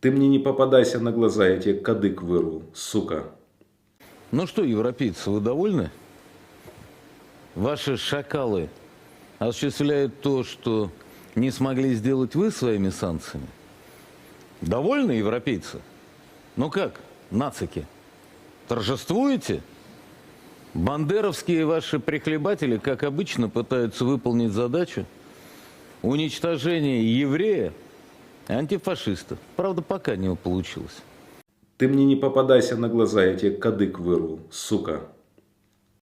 Ты мне не попадайся на глаза, я тебе кадык вырву, сука. Ну что, европейцы, вы довольны? Ваши шакалы осуществляют то, что не смогли сделать вы своими санкциями? Довольны, европейцы? Ну как, нацики, торжествуете? Бандеровские ваши прихлебатели, как обычно, пытаются выполнить задачу уничтожения еврея и антифашистов. Правда, пока не получилось. Ты мне не попадайся на глаза, я тебе кадык вырву, сука.